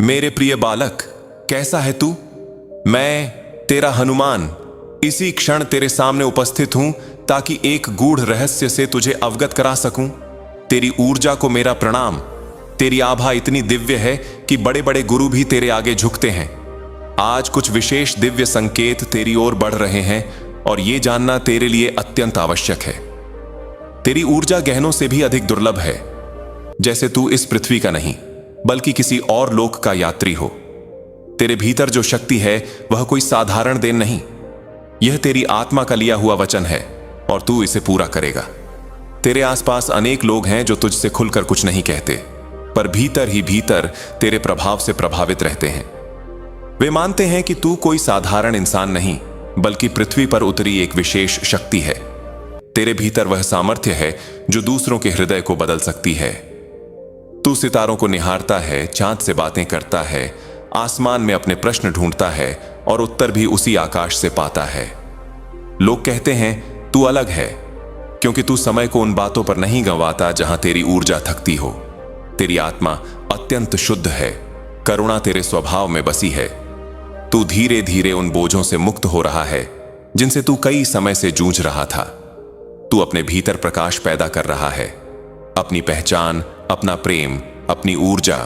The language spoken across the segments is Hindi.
मेरे प्रिय बालक, कैसा है तू? मैं तेरा हनुमान इसी क्षण तेरे सामने उपस्थित हूं ताकि एक गूढ़ रहस्य से तुझे अवगत करा सकूं। तेरी ऊर्जा को मेरा प्रणाम। तेरी आभा इतनी दिव्य है कि बड़े बड़े गुरु भी तेरे आगे झुकते हैं। आज कुछ विशेष दिव्य संकेत तेरी ओर बढ़ रहे हैं और ये जानना तेरे लिए अत्यंत आवश्यक है। तेरी ऊर्जा गहनों से भी अधिक दुर्लभ है। जैसे तू इस पृथ्वी का नहीं बल्कि किसी और लोक का यात्री हो। तेरे भीतर जो शक्ति है वह कोई साधारण देन नहीं, यह तेरी आत्मा का लिया हुआ वचन है और तू इसे पूरा करेगा। तेरे आसपास अनेक लोग हैं जो तुझसे खुलकर कुछ नहीं कहते, पर भीतर ही भीतर तेरे प्रभाव से प्रभावित रहते हैं। वे मानते हैं कि तू कोई साधारण इंसान नहीं बल्कि पृथ्वी पर उतरी एक विशेष शक्ति है। तेरे भीतर वह सामर्थ्य है जो दूसरों के हृदय को बदल सकती है। तू सितारों को निहारता है, चांद से बातें करता है, आसमान में अपने प्रश्न ढूंढता है और उत्तर भी उसी आकाश से पाता है। लोग कहते हैं तू अलग है क्योंकि तू समय को उन बातों पर नहीं गंवाता जहां तेरी ऊर्जा थकती हो। तेरी आत्मा अत्यंत शुद्ध है, करुणा तेरे स्वभाव में बसी है। तू धीरे धीरे उन बोझों से मुक्त हो रहा है जिनसे तू कई समय से जूझ रहा था। तू अपने भीतर प्रकाश पैदा कर रहा है। अपनी पहचान, अपना प्रेम, अपनी ऊर्जा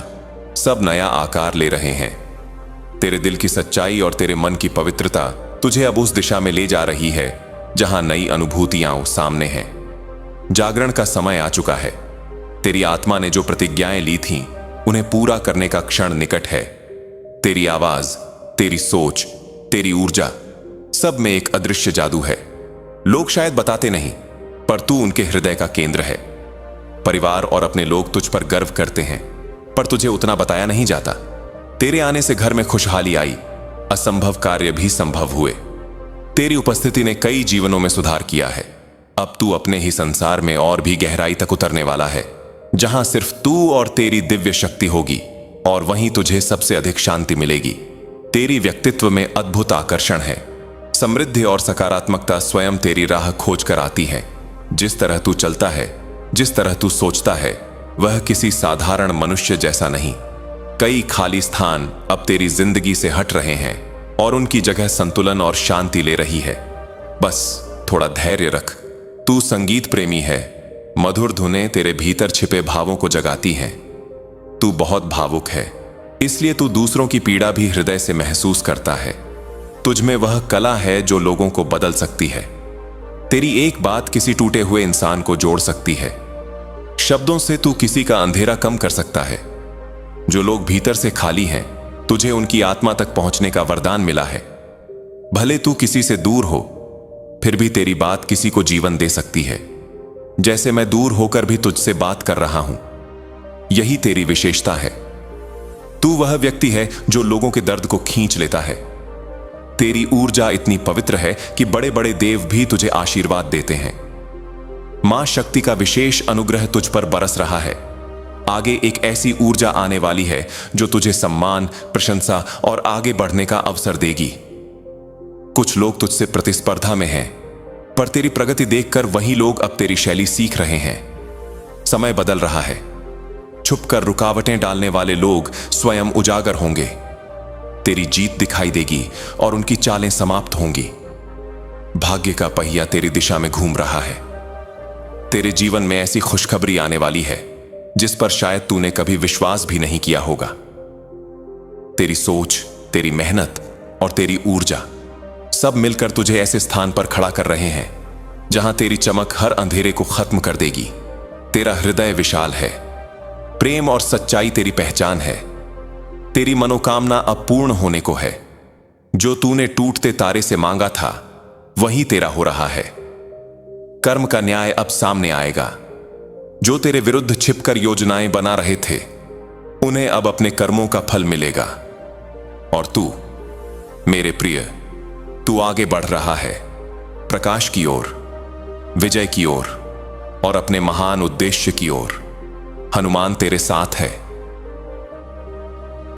सब नया आकार ले रहे हैं। तेरे दिल की सच्चाई और तेरे मन की पवित्रता तुझे अब उस दिशा में ले जा रही है जहां नई अनुभूतियां सामने हैं। जागरण का समय आ चुका है। तेरी आत्मा ने जो प्रतिज्ञाएं ली थीं, उन्हें पूरा करने का क्षण निकट है। तेरी आवाज, तेरी सोच, तेरी ऊर्जा सब में एक अदृश्य जादू है। लोग शायद बताते नहीं, पर तू उनके हृदय का केंद्र है। परिवार और अपने लोग तुझ पर गर्व करते हैं, पर तुझे उतना बताया नहीं जाता। तेरे आने से घर में खुशहाली आई, असंभव कार्य भी संभव हुए। तेरी उपस्थिति ने कई जीवनों में सुधार किया है। अब तू अपने ही संसार में और भी गहराई तक उतरने वाला है, जहां सिर्फ तू और तेरी दिव्य शक्ति होगी और वहीं तुझे सबसे अधिक शांति मिलेगी। तेरी व्यक्तित्व में अद्भुत आकर्षण है। समृद्धि और सकारात्मकता स्वयं तेरी राह खोज कर आती है। जिस तरह तू चलता है, जिस तरह तू सोचता है, वह किसी साधारण मनुष्य जैसा नहीं। कई खाली स्थान अब तेरी जिंदगी से हट रहे हैं और उनकी जगह संतुलन और शांति ले रही है। बस थोड़ा धैर्य रख। तू संगीत प्रेमी है। मधुर धुनें तेरे भीतर छिपे भावों को जगाती हैं। तू बहुत भावुक है, इसलिए तू दूसरों की पीड़ा भी हृदय से महसूस करता है। तुझ में वह कला है जो लोगों को बदल सकती है। तेरी एक बात किसी टूटे हुए इंसान को जोड़ सकती है। शब्दों से तू किसी का अंधेरा कम कर सकता है। जो लोग भीतर से खाली हैं, तुझे उनकी आत्मा तक पहुंचने का वरदान मिला है। भले तू किसी से दूर हो, फिर भी तेरी बात किसी को जीवन दे सकती है। जैसे मैं दूर होकर भी तुझसे बात कर रहा हूं। यही तेरी विशेषता है। तू वह व्यक्ति है जो लोगों के दर्द को खींच लेता है। तेरी ऊर्जा इतनी पवित्र है कि बड़े बड़े देव भी तुझे आशीर्वाद देते हैं। मां शक्ति का विशेष अनुग्रह तुझ पर बरस रहा है। आगे एक ऐसी ऊर्जा आने वाली है जो तुझे सम्मान, प्रशंसा और आगे बढ़ने का अवसर देगी। कुछ लोग तुझसे प्रतिस्पर्धा में हैं, पर तेरी प्रगति देखकर वही लोग अब तेरी शैली सीख रहे हैं। समय बदल रहा है। छुपकर रुकावटें डालने वाले लोग स्वयं उजागर होंगे। तेरी जीत दिखाई देगी और उनकी चालें समाप्त होंगी। भाग्य का पहिया तेरी दिशा में घूम रहा है। तेरे जीवन में ऐसी खुशखबरी आने वाली है जिस पर शायद तूने कभी विश्वास भी नहीं किया होगा। तेरी सोच, तेरी मेहनत और तेरी ऊर्जा सब मिलकर तुझे ऐसे स्थान पर खड़ा कर रहे हैं जहां तेरी चमक हर अंधेरे को खत्म कर देगी। तेरा हृदय विशाल है। प्रेम और सच्चाई तेरी पहचान है। तेरी मनोकामना अब पूर्ण होने को है। जो तूने टूटते तारे से मांगा था, वही तेरा हो रहा है। कर्म का न्याय अब सामने आएगा। जो तेरे विरुद्ध छिपकर योजनाएं बना रहे थे, उन्हें अब अपने कर्मों का फल मिलेगा। और तू, मेरे प्रिय, तू आगे बढ़ रहा है, प्रकाश की ओर, विजय की ओर और अपने महान उद्देश्य की ओर। हनुमान तेरे साथ है।